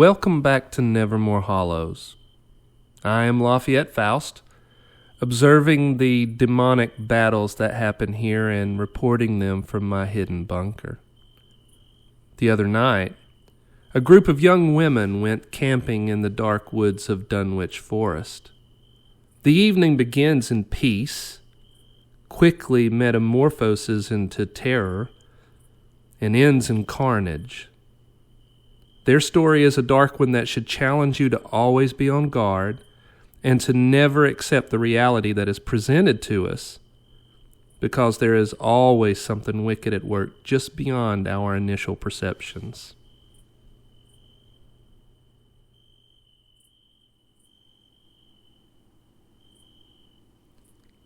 Welcome back to Nevermore Hollows. I am Lafayette Faust, observing the demonic battles that happen here and reporting them from my hidden bunker. The other night, a group of young women went camping in the dark woods of Dunwich Forest. The evening begins in peace, quickly metamorphoses into terror, and ends in carnage. Their story is a dark one that should challenge you to always be on guard and to never accept the reality that is presented to us, because there is always something wicked at work just beyond our initial perceptions.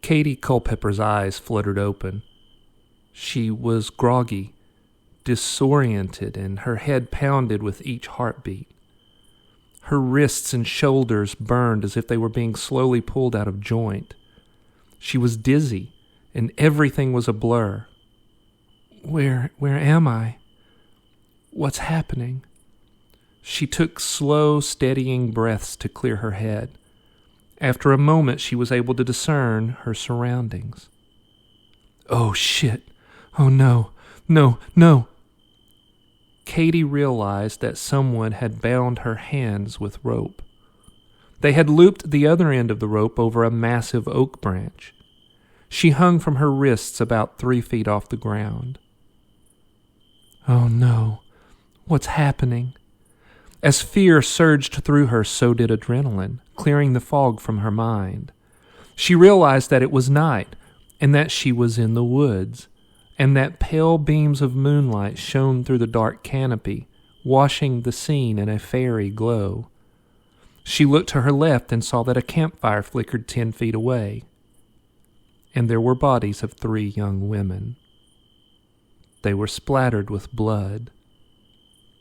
Katie Culpepper's eyes fluttered open. She was groggy, disoriented, and her head pounded with each heartbeat. Her wrists and shoulders burned as if they were being slowly pulled out of joint. She was dizzy, and everything was a blur. Where am I? What's happening? She took slow, steadying breaths to clear her head. After a moment, she was able to discern her surroundings. Oh, shit. Oh, no. No. Katie realized that someone had bound her hands with rope. They had looped the other end of the rope over a massive oak branch. She hung from her wrists about 3 feet off the ground. Oh no, what's happening? As fear surged through her, so did adrenaline, clearing the fog from her mind. She realized that it was night, and that she was in the woods, and that pale beams of moonlight shone through the dark canopy, washing the scene in a fairy glow. She looked to her left and saw that a campfire flickered 10 feet away, and there were bodies of 3 young women. They were splattered with blood.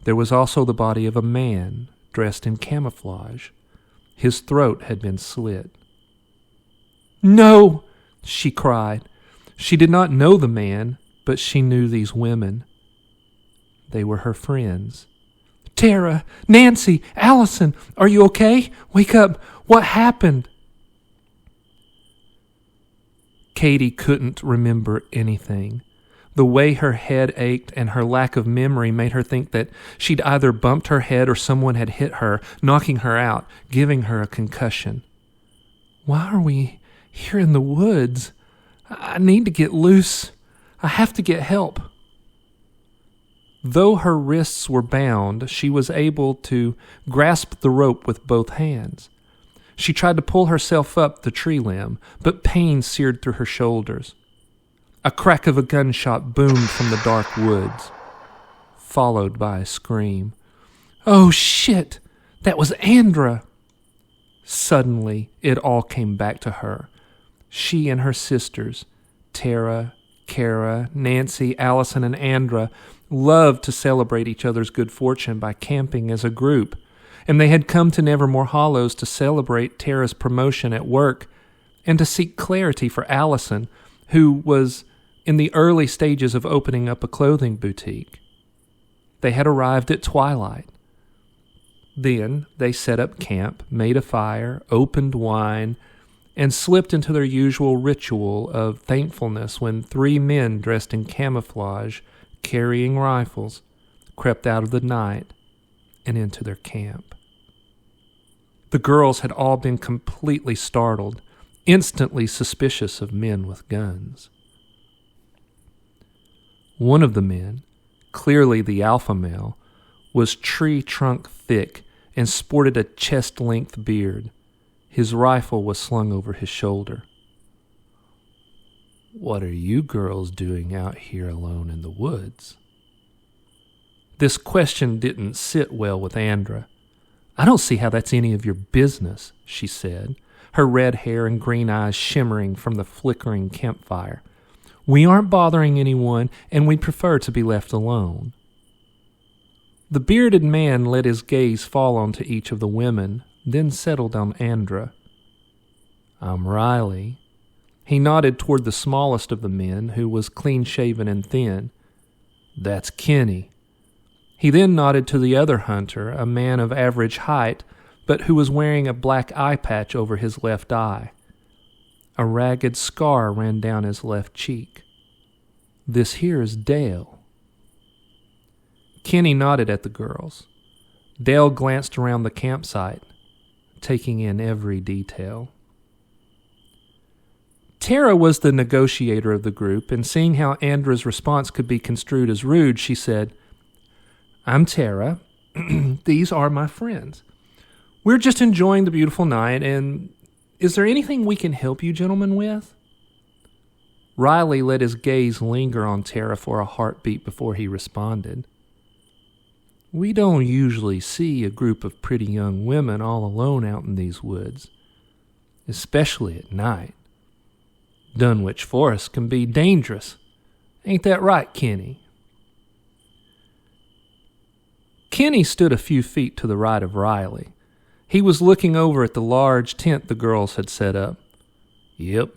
There was also the body of a man dressed in camouflage. His throat had been slit. "No!" she cried. She did not know the man, but she knew these women. They were her friends. "Tara! Nancy! Allison! Are you okay? Wake up! What happened?" Katie couldn't remember anything. The way her head ached and her lack of memory made her think that she'd either bumped her head or someone had hit her, knocking her out, giving her a concussion. "Why are we here in the woods? I need to get loose. I have to get help." Though her wrists were bound, she was able to grasp the rope with both hands. She tried to pull herself up the tree limb, but pain seared through her shoulders. A crack of a gunshot boomed from the dark woods, followed by a scream. "Oh, shit! That was Andra!" Suddenly, it all came back to her. She and her sisters, Tara, Kara, Nancy, Allison, and Andra, loved to celebrate each other's good fortune by camping as a group, and they had come to Nevermore Hollows to celebrate Tara's promotion at work and to seek clarity for Allison, who was in the early stages of opening up a clothing boutique. They had arrived at twilight. Then they set up camp, made a fire, opened wine, and slipped into their usual ritual of thankfulness when 3 men dressed in camouflage, carrying rifles, crept out of the night and into their camp. The girls had all been completely startled, instantly suspicious of men with guns. One of the men, clearly the alpha male, was tree trunk thick and sported a chest-length beard. His rifle was slung over his shoulder. "What are you girls doing out here alone in the woods?" This question didn't sit well with Andra. "I don't see how that's any of your business," she said, her red hair and green eyes shimmering from the flickering campfire. "We aren't bothering anyone, and we'd prefer to be left alone." The bearded man let his gaze fall onto each of the women, then settled on Andra. "I'm Riley." He nodded toward the smallest of the men, who was clean-shaven and thin. "That's Kenny." He then nodded to the other hunter, a man of average height, but who was wearing a black eye patch over his left eye. A ragged scar ran down his left cheek. "This here is Dale." Kenny nodded at the girls. Dale glanced around the campsite, taking in every detail. Tara was the negotiator of the group, and seeing how Andra's response could be construed as rude, she said, "I'm Tara. These are my friends. We're just enjoying the beautiful night, and is there anything we can help you gentlemen with?" Riley let his gaze linger on Tara for a heartbeat before he responded. "We don't usually see a group of pretty young women all alone out in these woods, especially at night. Dunwich Forest can be dangerous. Ain't that right, Kenny?" Kenny stood a few feet to the right of Riley. He was looking over at the large tent the girls had set up. "Yep,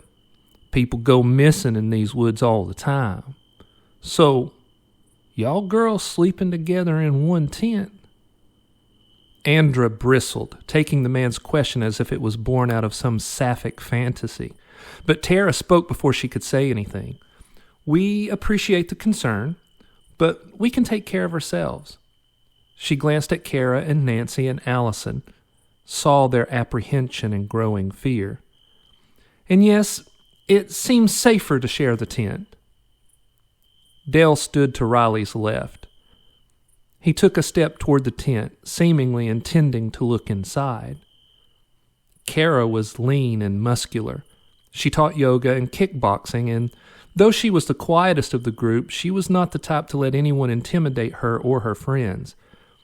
people go missing in these woods all the time. So, y'all girls sleeping together in one tent?" Andra bristled, taking the man's question as if it was born out of some sapphic fantasy. But Tara spoke before she could say anything. "We appreciate the concern, but we can take care of ourselves." She glanced at Kara and Nancy and Allison, saw their apprehension and growing fear. "And yes, it seems safer to share the tent." Dale stood to Riley's left. He took a step toward the tent, seemingly intending to look inside. Kara was lean and muscular. She taught yoga and kickboxing, and though she was the quietest of the group, she was not the type to let anyone intimidate her or her friends.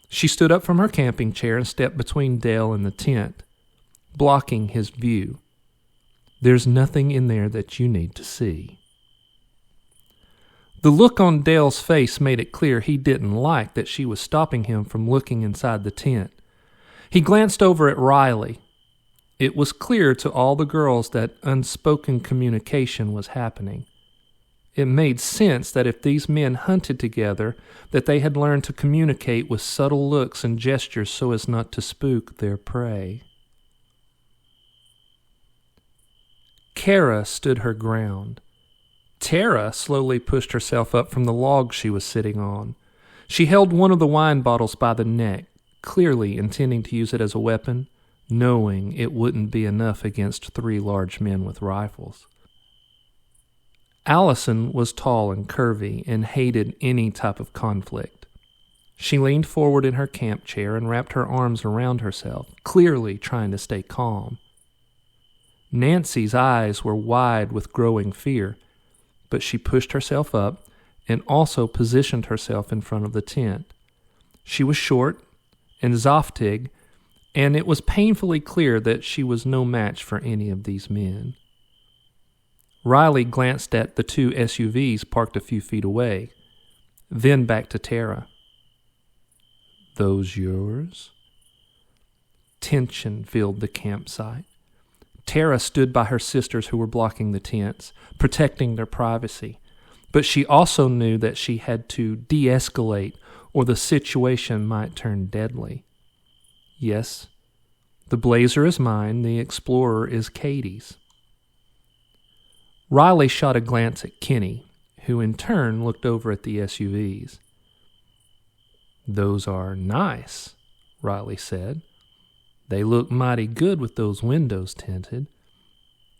She stood up from her camping chair and stepped between Dale and the tent, blocking his view. "There's nothing in there that you need to see." The look on Dale's face made it clear he didn't like that she was stopping him from looking inside the tent. He glanced over at Riley. It was clear to all the girls that unspoken communication was happening. It made sense that if these men hunted together, that they had learned to communicate with subtle looks and gestures so as not to spook their prey. Kara stood her ground. Tara slowly pushed herself up from the log she was sitting on. She held one of the wine bottles by the neck, clearly intending to use it as a weapon, knowing it wouldn't be enough against 3 large men with rifles. Allison was tall and curvy and hated any type of conflict. She leaned forward in her camp chair and wrapped her arms around herself, clearly trying to stay calm. Nancy's eyes were wide with growing fear, but she pushed herself up and also positioned herself in front of the tent. She was short and zoftig, and it was painfully clear that she was no match for any of these men. Riley glanced at the 2 SUVs parked a few feet away, then back to Tara. "Those yours?" Tension filled the campsite. Tara stood by her sisters who were blocking the tents, protecting their privacy, but she also knew that she had to de-escalate or the situation might turn deadly. "Yes, the Blazer is mine, the Explorer is Katie's." Riley shot a glance at Kenny, who in turn looked over at the SUVs. "Those are nice," Riley said. "They look mighty good with those windows tinted.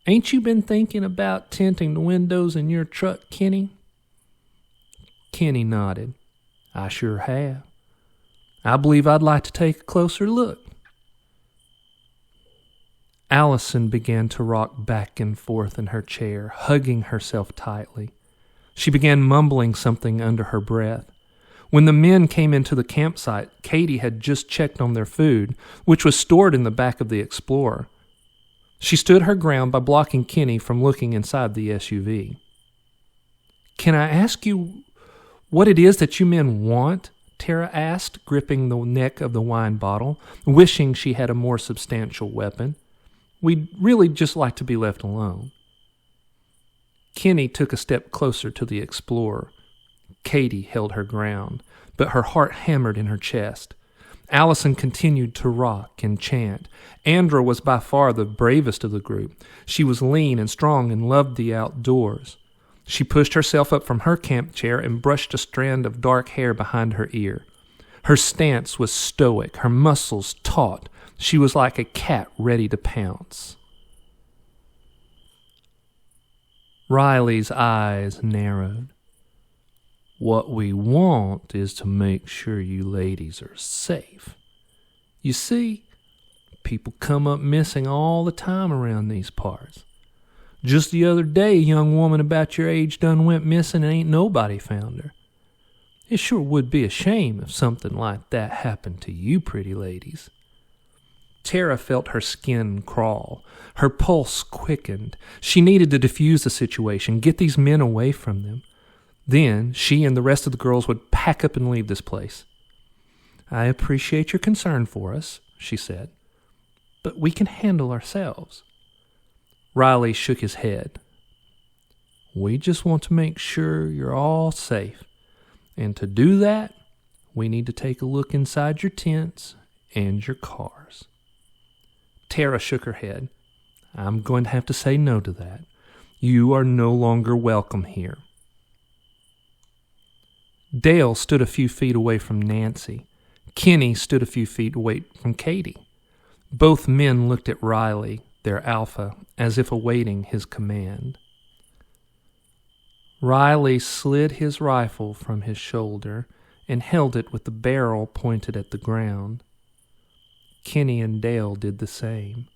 Ain't you been thinking about tinting the windows in your truck, Kenny?" Kenny nodded. "I sure have. I believe I'd like to take a closer look." Allison began to rock back and forth in her chair, hugging herself tightly. She began mumbling something under her breath. When the men came into the campsite, Katie had just checked on their food, which was stored in the back of the Explorer. She stood her ground by blocking Kenny from looking inside the SUV. "Can I ask you what it is that you men want?" Tara asked, gripping the neck of the wine bottle, wishing she had a more substantial weapon. "We'd really just like to be left alone." Kenny took a step closer to the Explorer. Katie held her ground, but her heart hammered in her chest. Allison continued to rock and chant. Andra was by far the bravest of the group. She was lean and strong and loved the outdoors. She pushed herself up from her camp chair and brushed a strand of dark hair behind her ear. Her stance was stoic, her muscles taut. She was like a cat ready to pounce. Riley's eyes narrowed. What we want is to make sure you ladies are safe. You see, people come up missing all the time around these parts. Just the other day, a young woman about your age done went missing and ain't nobody found her. It sure would be a shame if something like that happened to you pretty ladies. Tara felt her skin crawl. Her pulse quickened. She needed to defuse the situation, get these men away from them. Then she and the rest of the girls would pack up and leave this place. I appreciate your concern for us, she said, but we can handle ourselves. Riley shook his head. We just want to make sure you're all safe. And to do that, we need to take a look inside your tents and your cars. Tara shook her head. I'm going to have to say no to that. You are no longer welcome here. Dale stood a few feet away from Nancy. Kenny stood a few feet away from Katie. Both men looked at Riley, their alpha, as if awaiting his command. Riley slid his rifle from his shoulder and held it with the barrel pointed at the ground. Kenny and Dale did the same.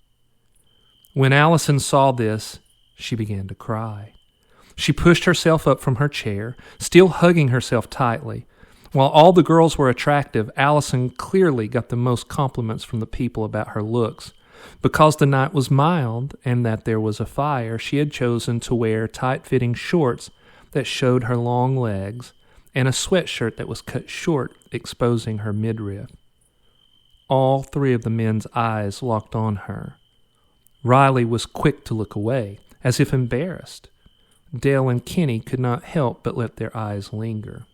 When Allison saw this, she began to cry. She pushed herself up from her chair, still hugging herself tightly. While all the girls were attractive, Allison clearly got the most compliments from the people about her looks. Because the night was mild and that there was a fire, she had chosen to wear tight-fitting shorts that showed her long legs and a sweatshirt that was cut short, exposing her midriff. All three of the men's eyes locked on her. Riley was quick to look away, as if embarrassed. Dale and Kenny could not help but let their eyes linger.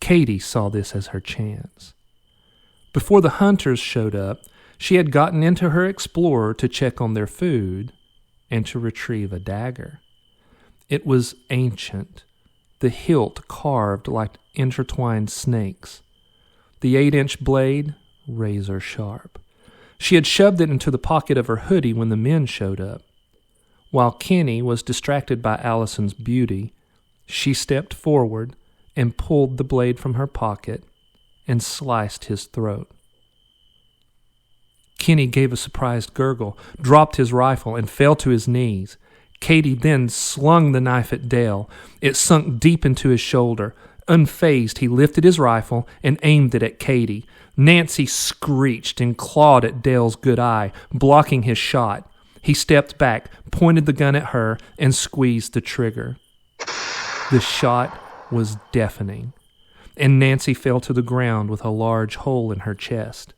Katie saw this as her chance. Before the hunters showed up, she had gotten into her Explorer to check on their food and to retrieve a dagger. It was ancient, the hilt carved like intertwined snakes. The 8-inch blade, razor sharp. She had shoved it into the pocket of her hoodie when the men showed up. While Kenny was distracted by Allison's beauty, she stepped forward and pulled the blade from her pocket and sliced his throat. Kenny gave a surprised gurgle, dropped his rifle, and fell to his knees. Katie then slung the knife at Dale. It sunk deep into his shoulder. Unfazed, he lifted his rifle and aimed it at Katie. Nancy screeched and clawed at Dale's good eye, blocking his shot. He stepped back, pointed the gun at her, and squeezed the trigger. The shot was deafening, and Nancy fell to the ground with a large hole in her chest.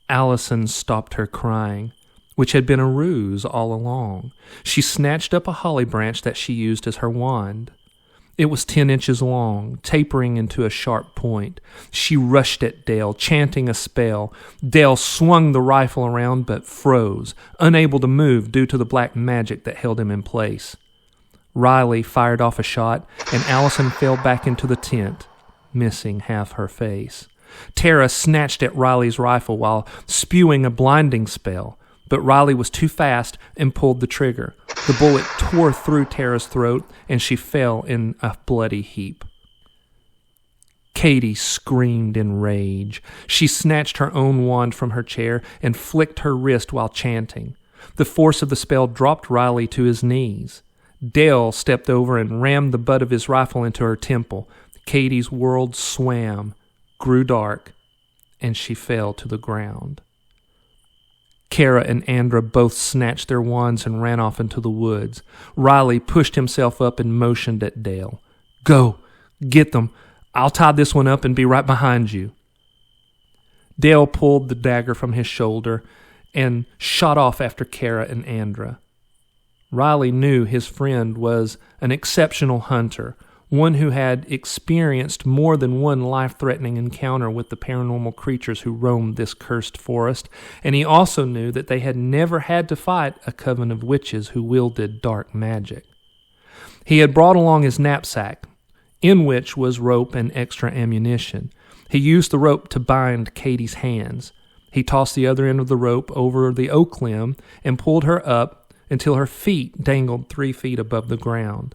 Allison stopped her crying, which had been a ruse all along. She snatched up a holly branch that she used as her wand. It was 10 inches long, tapering into a sharp point. She rushed at Dale, chanting a spell. Dale swung the rifle around but froze, unable to move due to the black magic that held him in place. Riley fired off a shot, and Allison fell back into the tent, missing half her face. Tara snatched at Riley's rifle while spewing a blinding spell, but Riley was too fast and pulled the trigger. The bullet tore through Tara's throat, and she fell in a bloody heap. Katie screamed in rage. She snatched her own wand from her chair and flicked her wrist while chanting. The force of the spell dropped Riley to his knees. Dale stepped over and rammed the butt of his rifle into her temple. Katie's world swam, grew dark, and she fell to the ground. Kara and Andra both snatched their wands and ran off into the woods. Riley pushed himself up and motioned at Dale. Go, get them. I'll tie this one up and be right behind you. Dale pulled the dagger from his shoulder and shot off after Kara and Andra. Riley knew his friend was an exceptional hunter, one who had experienced more than one life-threatening encounter with the paranormal creatures who roamed this cursed forest, and he also knew that they had never had to fight a coven of witches who wielded dark magic. He had brought along his knapsack, in which was rope and extra ammunition. He used the rope to bind Katie's hands. He tossed the other end of the rope over the oak limb and pulled her up until her feet dangled 3 feet above the ground.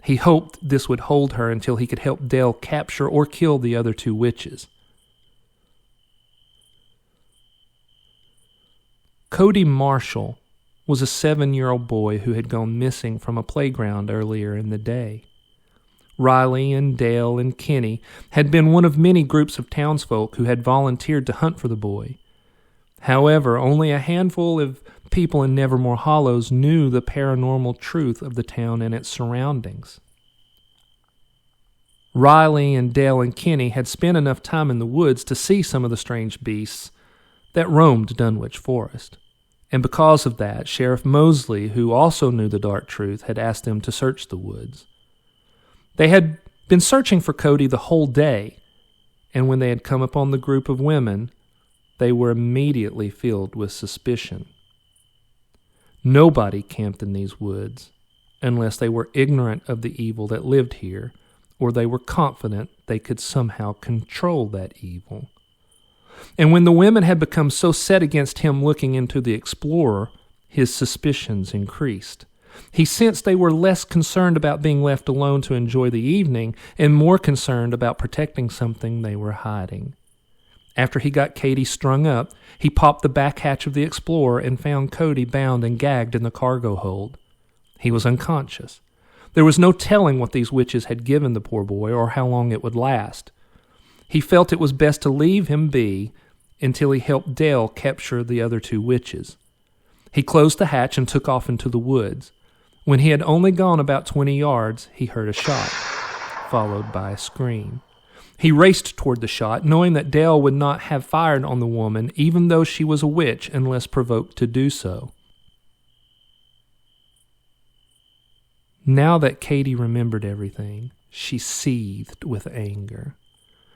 He hoped this would hold her until he could help Dale capture or kill the other 2 witches. Cody Marshall was a 7-year-old boy who had gone missing from a playground earlier in the day. Riley and Dale and Kenny had been one of many groups of townsfolk who had volunteered to hunt for the boy. However, only a handful of people in Nevermore Hollows knew the paranormal truth of the town and its surroundings. Riley and Dale and Kenny had spent enough time in the woods to see some of the strange beasts that roamed Dunwich Forest. And because of that, Sheriff Mosley, who also knew the dark truth, had asked them to search the woods. They had been searching for Cody the whole day, and when they had come upon the group of women, they were immediately filled with suspicion. Nobody camped in these woods unless they were ignorant of the evil that lived here, or they were confident they could somehow control that evil. And when the women had become so set against him looking into the explorer, his suspicions increased. He sensed they were less concerned about being left alone to enjoy the evening and more concerned about protecting something they were hiding. After he got Katie strung up, he popped the back hatch of the Explorer and found Cody bound and gagged in the cargo hold. He was unconscious. There was no telling what these witches had given the poor boy or how long it would last. He felt it was best to leave him be until he helped Dale capture the other 2 witches. He closed the hatch and took off into the woods. When he had only gone about 20 yards, he heard a shot, followed by a scream. He raced toward the shot, knowing that Dale would not have fired on the woman, even though she was a witch, unless provoked to do so. Now that Katie remembered everything, she seethed with anger.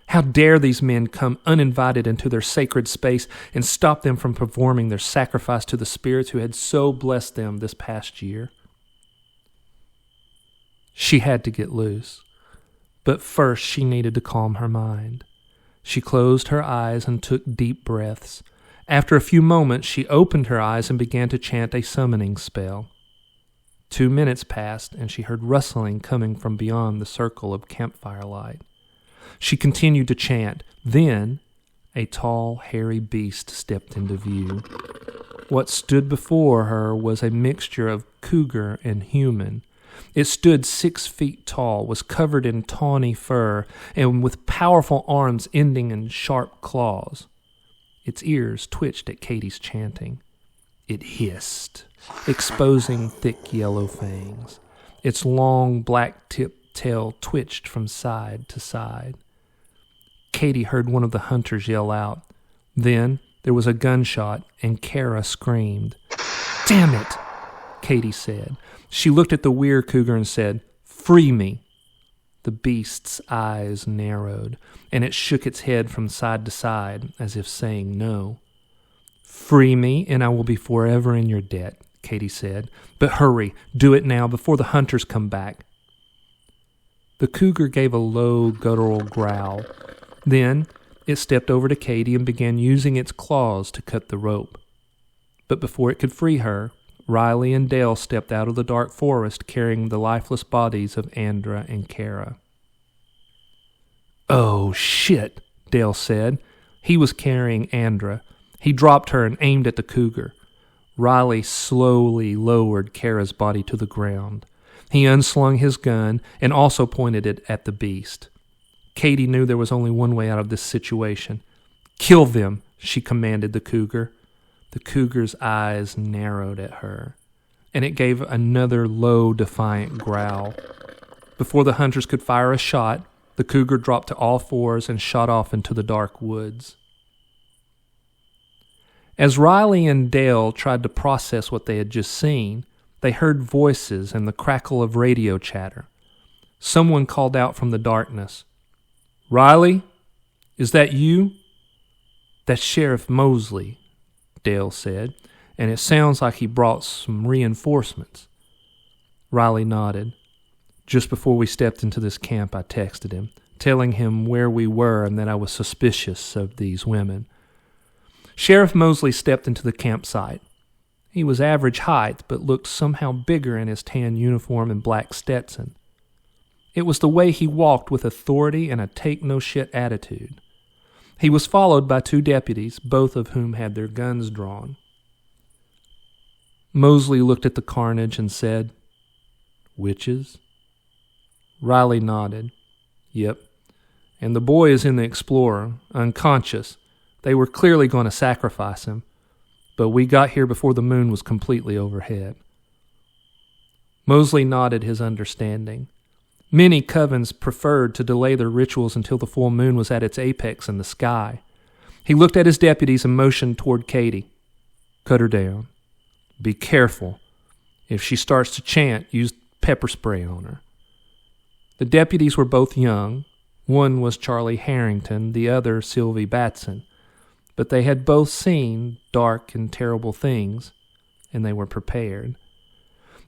How dare these men come uninvited into their sacred space and stop them from performing their sacrifice to the spirits who had so blessed them this past year? She had to get loose. But first she needed to calm her mind. She closed her eyes and took deep breaths. After a few moments, she opened her eyes and began to chant a summoning spell. 2 minutes passed, and she heard rustling coming from beyond the circle of campfire light. She continued to chant. Then a tall, hairy beast stepped into view. What stood before her was a mixture of cougar and human. It stood 6 feet tall, was covered in tawny fur, and with powerful arms ending in sharp claws. Its ears twitched at Katie's chanting. It hissed, exposing thick yellow fangs. Its long, black-tipped tail twitched from side to side. Katie heard one of the hunters yell out. Then there was a gunshot, and Kara screamed. "Damn it!" Katie said. She looked at the weir cougar and said, "Free me." The beast's eyes narrowed, and it shook its head from side to side, as if saying no. "Free me, and I will be forever in your debt," Katie said. "But hurry, do it now before the hunters come back." The cougar gave a low, guttural growl. Then it stepped over to Katie and began using its claws to cut the rope. But before it could free her, Riley and Dale stepped out of the dark forest carrying the lifeless bodies of Andra and Kara. "Oh, shit," Dale said. He was carrying Andra. He dropped her and aimed at the cougar. Riley slowly lowered Kara's body to the ground. He unslung his gun and also pointed it at the beast. Katie knew there was only one way out of this situation. "Kill them," she commanded the cougar. The cougar's eyes narrowed at her, and it gave another low, defiant growl. Before the hunters could fire a shot, the cougar dropped to all fours and shot off into the dark woods. As Riley and Dale tried to process what they had just seen, They heard voices and the crackle of radio chatter. Someone called out from the darkness, "Riley, is that you?" "That's Sheriff Mosley," Dale said, "and it sounds like he brought some reinforcements." Riley nodded. "Just before we stepped into this camp, I texted him, telling him where we were and that I was suspicious of these women." Sheriff Mosley stepped into the campsite. He was average height, but looked somehow bigger in his tan uniform and black Stetson. It was the way he walked with authority and a take-no-shit attitude. He was followed by 2 deputies, both of whom had their guns drawn. Mosley looked at the carnage and said, "Witches?" Riley nodded. "Yep. And the boy is in the Explorer, unconscious. They were clearly going to sacrifice him, but we got here before the moon was completely overhead." Mosley nodded his understanding. Many covens preferred to delay their rituals until the full moon was at its apex in the sky. He looked at his deputies and motioned toward Katie. "Cut her down. Be careful. If she starts to chant, use pepper spray on her." The deputies were both young. One was Charlie Harrington, the other Sylvie Batson. But they had both seen dark and terrible things, and they were prepared.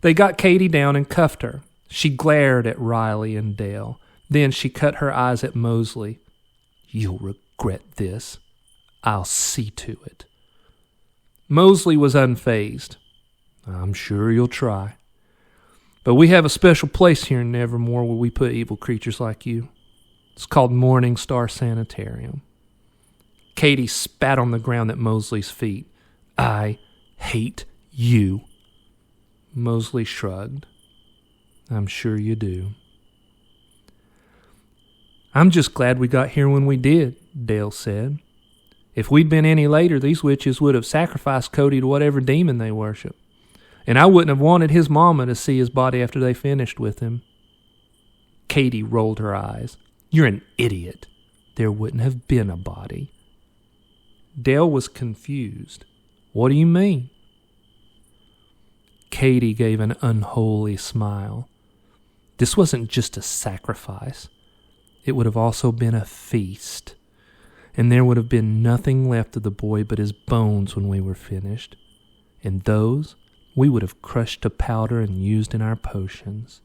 They got Katie down and cuffed her. She glared at Riley and Dale. Then she cut her eyes at Mosley. "You'll regret this. I'll see to it." Mosley was unfazed. "I'm sure you'll try. But we have a special place here in Nevermore where we put evil creatures like you. It's called Morning Star Sanitarium." Katie spat on the ground at Mosley's feet. "I hate you." Mosley shrugged. "I'm sure you do." "I'm just glad we got here when we did," Dale said. "If we'd been any later, these witches would have sacrificed Cody to whatever demon they worship. And I wouldn't have wanted his mama to see his body after they finished with him." Katie rolled her eyes. "You're an idiot. There wouldn't have been a body." Dale was confused. "What do you mean?" Katie gave an unholy smile. This wasn't just a sacrifice. It would have also been a feast. And there would have been nothing left of the boy but his bones when we were finished. And those we would have crushed to powder and used in our potions.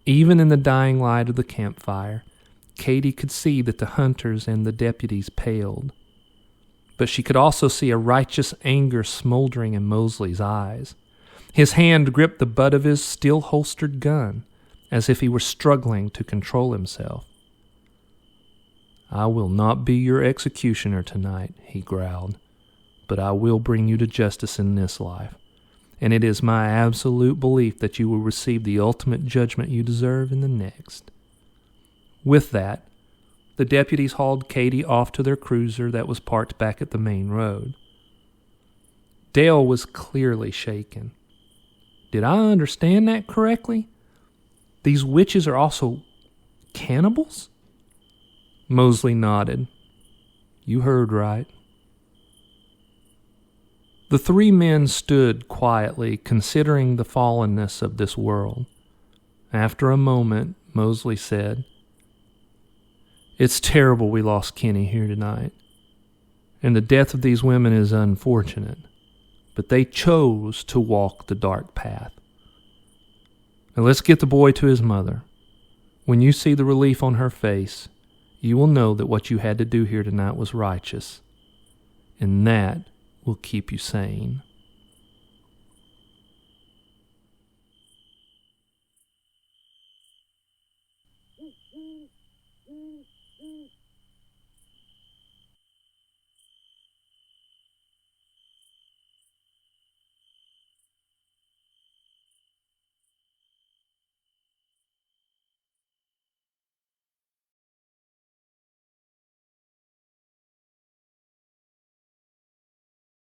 Even in the dying light of the campfire, Katie could see that the hunters and the deputies paled. But she could also see a righteous anger smoldering in Mosley's eyes. His hand gripped the butt of his still-holstered gun, as if he were struggling to control himself. "I will not be your executioner tonight," he growled, "but I will bring you to justice in this life, and it is my absolute belief that you will receive the ultimate judgment you deserve in the next." With that, the deputies hauled Katie off to their cruiser that was parked back at the main road. Dale was clearly shaken. "Did I understand that correctly? These witches are also cannibals?" Mosley nodded. "You heard right." The 3 men stood quietly, considering the fallenness of this world. After a moment, Mosley said, "It's terrible we lost Kenny here tonight, and the death of these women is unfortunate, but they chose to walk the dark path. Now let's get the boy to his mother. When you see the relief on her face, you will know that what you had to do here tonight was righteous, and that will keep you sane."